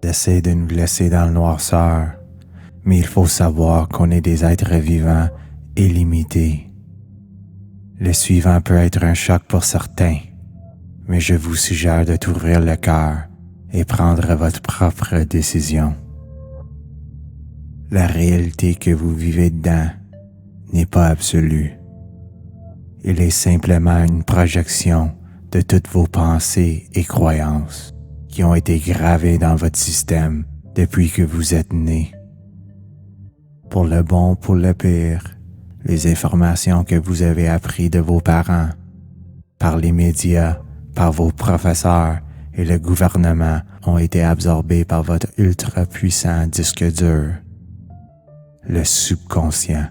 d'essayer de nous laisser dans le noirceur, mais il faut savoir qu'on est des êtres vivants et limités. Le suivant peut être un choc pour certains, mais je vous suggère de t'ouvrir le cœur et prendre votre propre décision. La réalité que vous vivez dedans n'est pas absolue. Il est simplement une projection de toutes vos pensées et croyances qui ont été gravées dans votre système depuis que vous êtes né. Pour le bon, pour le pire, les informations que vous avez apprises de vos parents, par les médias, par vos professeurs et le gouvernement ont été absorbées par votre ultra-puissant disque dur, le subconscient.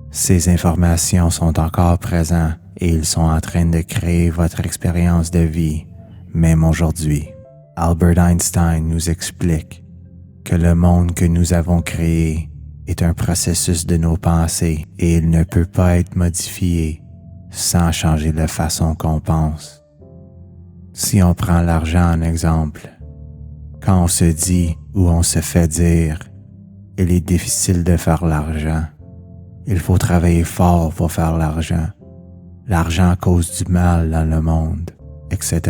Ces informations sont encore présentes et ils sont en train de créer votre expérience de vie, même aujourd'hui. Albert Einstein nous explique que le monde que nous avons créé est un processus de nos pensées et il ne peut pas être modifié sans changer la façon qu'on pense. Si on prend l'argent en exemple, quand on se dit ou on se fait dire « il est difficile de faire l'argent », il faut travailler fort pour faire l'argent. L'argent cause du mal dans le monde, etc.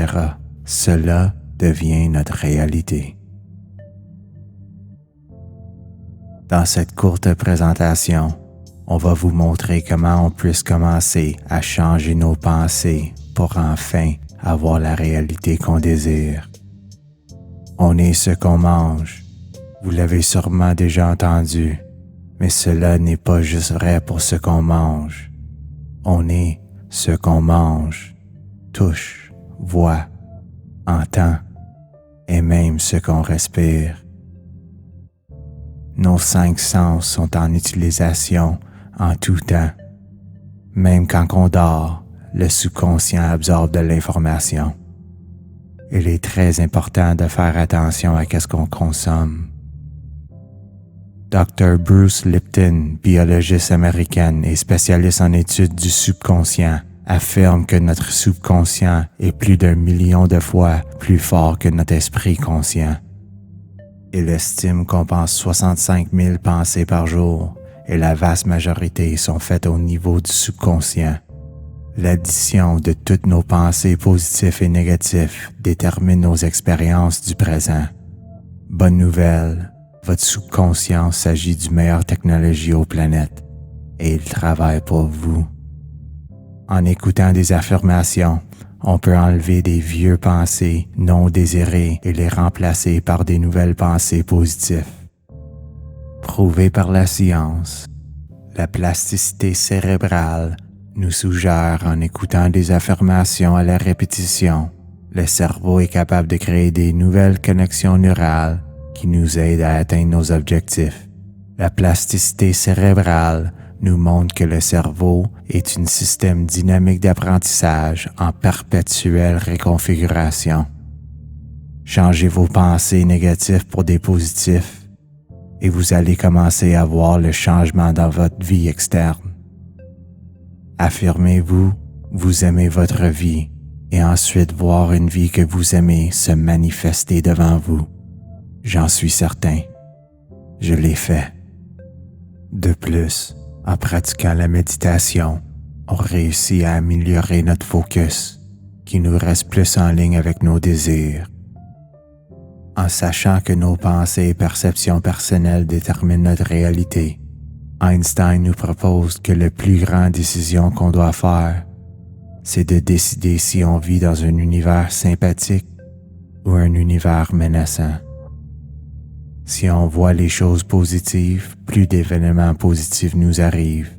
Cela devient notre réalité. Dans cette courte présentation, on va vous montrer comment on puisse commencer à changer nos pensées pour enfin avoir la réalité qu'on désire. On est ce qu'on mange. Vous l'avez sûrement déjà entendu, mais cela n'est pas juste vrai pour ce qu'on mange. On est ce qu'on mange, touche, voit, entend et même ce qu'on respire. Nos 5 sens sont en utilisation en tout temps. Même quand on dort, le subconscient absorbe de l'information. Il est très important de faire attention à ce qu'on consomme. Dr. Bruce Lipton, biologiste américaine et spécialiste en études du subconscient, affirme que notre subconscient est plus d'1 million de fois plus fort que notre esprit conscient. Il estime qu'on pense 65 000 pensées par jour et la vaste majorité sont faites au niveau du subconscient. L'addition de toutes nos pensées positives et négatives détermine nos expériences du présent. Bonne nouvelle, votre subconscient s'agit du meilleure technologie aux planètes et il travaille pour vous. En écoutant des affirmations, on peut enlever des vieux pensées non désirées et les remplacer par des nouvelles pensées positives. Prouvé par la science, la plasticité cérébrale nous suggère en écoutant des affirmations à la répétition, le cerveau est capable de créer des nouvelles connexions neurales qui nous aident à atteindre nos objectifs. La plasticité cérébrale nous montre que le cerveau est un système dynamique d'apprentissage en perpétuelle réconfiguration. Changez vos pensées négatives pour des positifs et vous allez commencer à voir le changement dans votre vie externe. Affirmez-vous, vous aimez votre vie et ensuite voir une vie que vous aimez se manifester devant vous. J'en suis certain. Je l'ai fait. De plus, en pratiquant la méditation, on réussit à améliorer notre focus, qui nous reste plus en ligne avec nos désirs. En sachant que nos pensées et perceptions personnelles déterminent notre réalité, Einstein nous propose que la plus grande décision qu'on doit faire, c'est de décider si on vit dans un univers sympathique ou un univers menaçant. Si on voit les choses positives, plus d'événements positifs nous arrivent.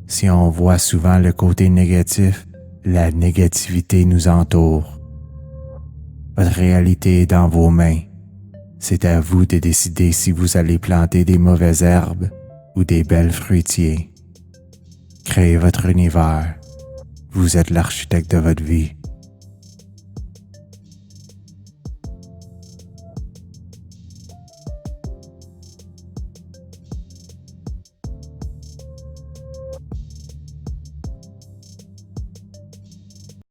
Si on voit souvent le côté négatif, la négativité nous entoure. Votre réalité est dans vos mains. C'est à vous de décider si vous allez planter des mauvaises herbes ou des belles fruitiers. Créez votre univers. Vous êtes l'architecte de votre vie.